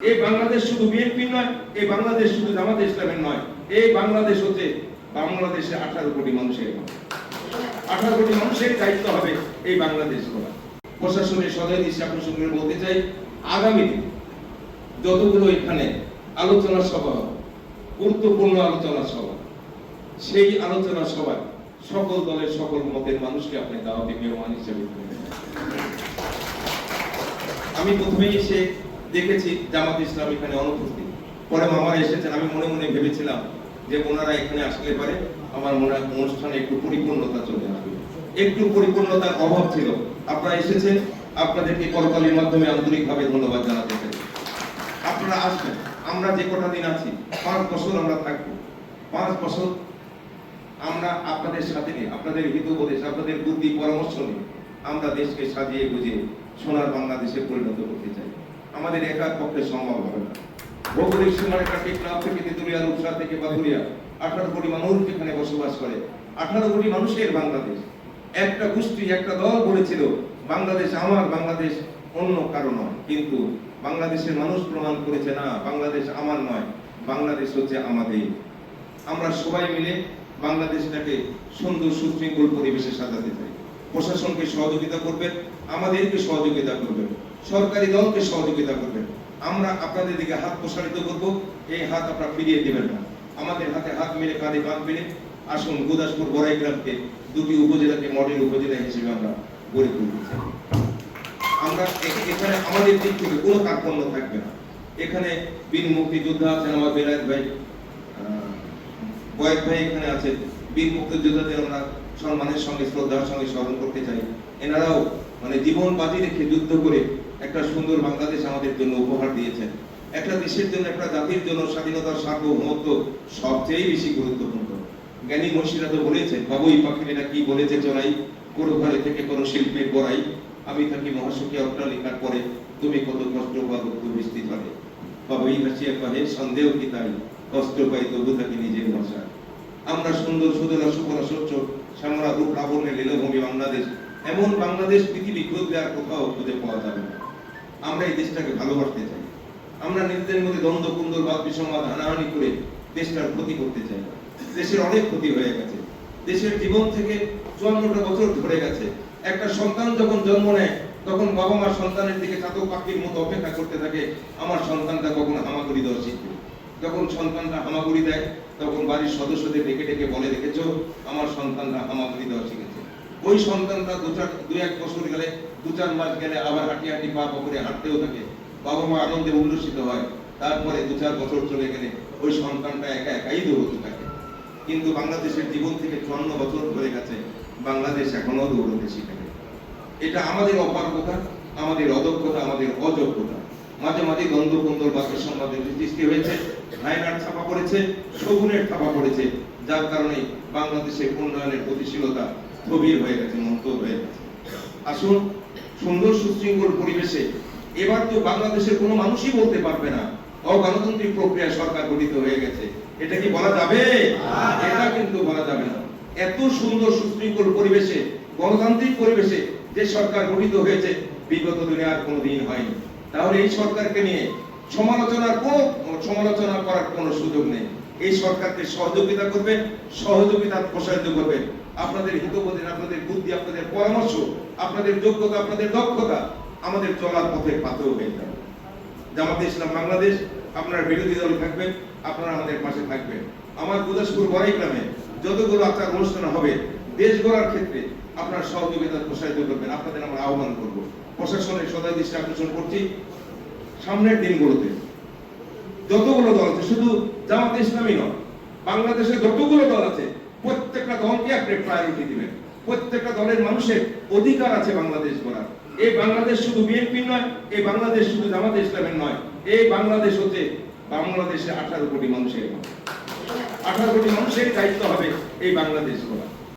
এই বাংলাদেশ শুধু বিএনপি নয়, এই বাংলাদেশ শুধু জামাতে ইসলামের নয়, এই বাংলাদেশ হচ্ছে বাংলাদেশে 18 কোটি মানুষের 18 কোটি মানুষের দায়িত্ব হবে এই বাংলাদেশ গড়া। প্রশাসনের সদয় দৃষ্টি আকর্ষণ করে বলতে চাই, আগামী দিনে যতগুলো এখানে আলোচনা সভা, গুরুত্বপূর্ণ আলোচনা সভা, সেই আলোচনা সভায় সকল দলের সকল মতের মানুষকে আপনি দাওয়াতে মেহমান হিসেবে আমি প্রথমেই এসে দেখেছি জামাত ইসলাম এখানে অনুপস্থিত। পরে মামারা এসেছেন, আমি মনে মনে ভেবেছিলাম যে ওনারা এখানে আসলে পারে আমার মনে হয় অনুষ্ঠানে একটু পরিপূর্ণতা চলে আসবে। একটু পরিপূর্ণতার অভাব ছিল। আপনারা এসেছেন, আপনাদেরকে করতালির মাধ্যমে আন্তরিকভাবে ধন্যবাদ জানাতে চাই। আপনারা আসবেন, আমরা যে কটা দিন আছি 5 বছর আমরা থাকবো। 5 বছর আমরা আপনাদের সাথে নিয়ে, আপনাদের হিতোপদেশ, আপনাদের বুদ্ধি পরামর্শ নিয়ে আমরা দেশকে সাজিয়ে গুজিয়ে সোনার বাংলাদেশে পরিণত করতে চাই। আমাদের একার পক্ষে সম্ভব হবে না। ভৌগোলিক সীমারেখা টেকনাফ থেকে তেতুলিয়া, রূপসা থেকে বাদুরিয়া 18 কোটি মানুষ এখানে বসবাস করে। 18 কোটি মানুষের বাংলাদেশ। একটা গোষ্ঠী, একটা দল বলেছিল বাংলাদেশ আমার, বাংলাদেশ অন্য কারো নয়। কিন্তু বাংলাদেশের মানুষ প্রমাণ করেছে না, বাংলাদেশ আমার নয়, বাংলাদেশ হচ্ছে আমাদের। আমরা সবাই মিলে বাংলাদেশটাকে সুন্দর সুশৃঙ্খল পরিবেশে সাজাতে চাই। প্রশাসনকে সহযোগিতা করবেন, আমাদেরকে সহযোগিতা করবেন, সরকারি দলকে সহযোগিতা করবেন। আমরা আপনাদের দিকে হাত প্রসারিত করব, এই হাত আপনারা ফিরিয়ে দেবেন না। আমাদের হাতে হাত মিলে, কাঁধে কাঁধ মিলে আসুন গুরদাসপুর বড়াইগ্রামকে 2টি উপজেলাকে মডেল উপজেলা হিসেবে আমরা গড়ে তুলতে চাই। আমরা এখানে আমাদের দিক থেকে কোনো কার্পণ্য থাকবে না। এখানে বীর মুক্তিযোদ্ধা আছেন, আমার বেলায়েত ভাই, বয়েক ভাই এখানে আছেন। বীর মুক্তিযোদ্ধাদের আমরা সম্মানের সঙ্গে, শ্রদ্ধার সঙ্গে স্মরণ করতে চাই। এনারাও জীবন বাজি রেখে যুদ্ধ করে একটা সুন্দর বাংলাদেশ আমাদের জন্য উপহার দিয়েছেন। একটা দেশের জন্য, একটা জাতির জন্য স্বাধীনতার সার্বভৌমত্ব সবচেয়ে বেশি গুরুত্বপূর্ণ। জ্ঞানী মনীষীরা তো বলেছেন, বাবুই পাখিরা কি বলেছে চড়াই, কোনো ঘরে থেকে কোনো শিল্পের বড়াই, আমি থাকি মহাসুখী অট্টালিকার পরে, তুমি কত কষ্ট পাবো তো বৃষ্টি ধরে। বাবুই হাসিয়া কহে সন্দেহ কি তাই, কষ্ট পাই তবু থাকি নিজের ভাষা। আমরা সুন্দর সুদলা সুফলা স্বচ্ছ শ্যামলা রূপ লাবণ্যের লীলভূমি বাংলাদেশ, এমন বাংলাদেশ পৃথিবী খুঁজলে আর কোথাও খুঁজে পাওয়া যাবে না। আমরা এই দেশটাকে ভালোবাসতে চাই। আমরা নিজেদের মধ্যে দ্বন্দ্ব কুন্দর বাদ বিসংবাদ হানাহানি করে দেশটার ক্ষতি করতে চাই না। দেশের অনেক ক্ষতি হয়ে গেছে। দেশের জীবন থেকে 54টা বছর ধরে গেছে। একটা সন্তান যখন জন্ম নেয় তখন বাবা মা সন্তানের দিকে চাতক পাখির মতো অপেক্ষা করতে থাকে, আমার সন্তানটা কখন হামাগুড়ি দেওয়া শিখবে। যখন সন্তানটা হামাগুড়ি দেয় তখন বাড়ির সদস্যদের ডেকে ডেকে বলে, দেখেছো আমার সন্তানটা হামাগুড়ি দেওয়া শিখেছে। ওই সন্তানটা 2-1 বছর গেলে, 2-4 মাস গেলে আবার হাঁটি হাঁটি পা পকড়ে হাঁটতেও থাকে। বাবা মা আনন্দে উল্লসিত হয়। তারপরে 2-4 বছর চলে গেলে ওই সন্তানটা একা একাই দৌড়তে থাকে। কিন্তু বাংলাদেশের জীবন থেকে 54 বছর ধরে গেছে, বাংলাদেশ এখনো দৌড়তে শিখেনি। এটা আমাদের অপারগতা, আমাদের অদক্ষতা, আমাদের অযোগ্যতা। মাঝে মাঝে দ্বন্দ্ব কুন্দর বাক্যের সংবাদের সৃষ্টি হয়েছে, হায়নার ছাপা পড়েছে, শগুনের ছাপা পড়েছে, যার কারণে বাংলাদেশের উন্নয়নের গতিশীলতা স্থবির হয়ে গেছে, মন্তর হয়ে গেছে। আসুন সুন্দর সুশৃঙ্খল পরিবেশে, এবার তো বাংলাদেশের কোনো মানুষই বলতে পারবে না অগণতান্ত্রিক প্রক্রিয়া সরকার গঠিত হয়ে গেছে। এটা কি বলা যাবে? এটা কিন্তু বলা যাবে না। এত সুন্দর সুশৃঙ্খল পরিবেশে, গণতান্ত্রিক পরিবেশে যে সরকার গঠিত হয়েছে বিগত দিনে আর কোনোদিন হয়নি। তাহলে এই সরকারকে নিয়ে সমালোচনা করার কোনো সুযোগ নেই। এই সরকারকে সহযোগিতা করবেন, সহযোগিতা প্রসারিত করবেন। আপনাদের হিতোপদেশ, আপনাদের বুদ্ধি, আপনাদের পরামর্শ, আপনাদের যোগ্যতা, আপনাদের দক্ষতা আমাদের চলার পথে পাথেয় হয়ে যাবে। জামাতে ইসলাম বাংলাদেশ, আপনারা বিরোধী দল থাকবেন, আপনারা আমাদের পাশে থাকবেন। আমার গুরদাসপুর বড়াইগ্রামে যতগুলো আচার অনুষ্ঠান হবে দেশ গড়ার ক্ষেত্রে আপনার সহযোগিতা প্রসারিত করবেন, আপনাদের আমরা আহ্বান করব। প্রশাসনের সদয় দৃষ্টি আকর্ষণ করছি, সামনের দিনগুলোতে যতগুলো দল আছে, শুধু জামাত ইসলামী নয়, বাংলাদেশে যতগুলো দল আছে প্রত্যেকটা দলকে আপনি প্রায়োরিটি দিবেন। প্রত্যেকটা দলের মানুষের অধিকার আছে বাংলাদেশ গড়ার। এই বাংলাদেশ শুধু বিএনপি নয়, এই বাংলাদেশ শুধু জামাত ইসলামের নয়, এই বাংলাদেশ হচ্ছে বাংলাদেশে 18 কোটি মানুষের 18 কোটি মানুষের দায়িত্ব হবে এই বাংলাদেশ গড়া।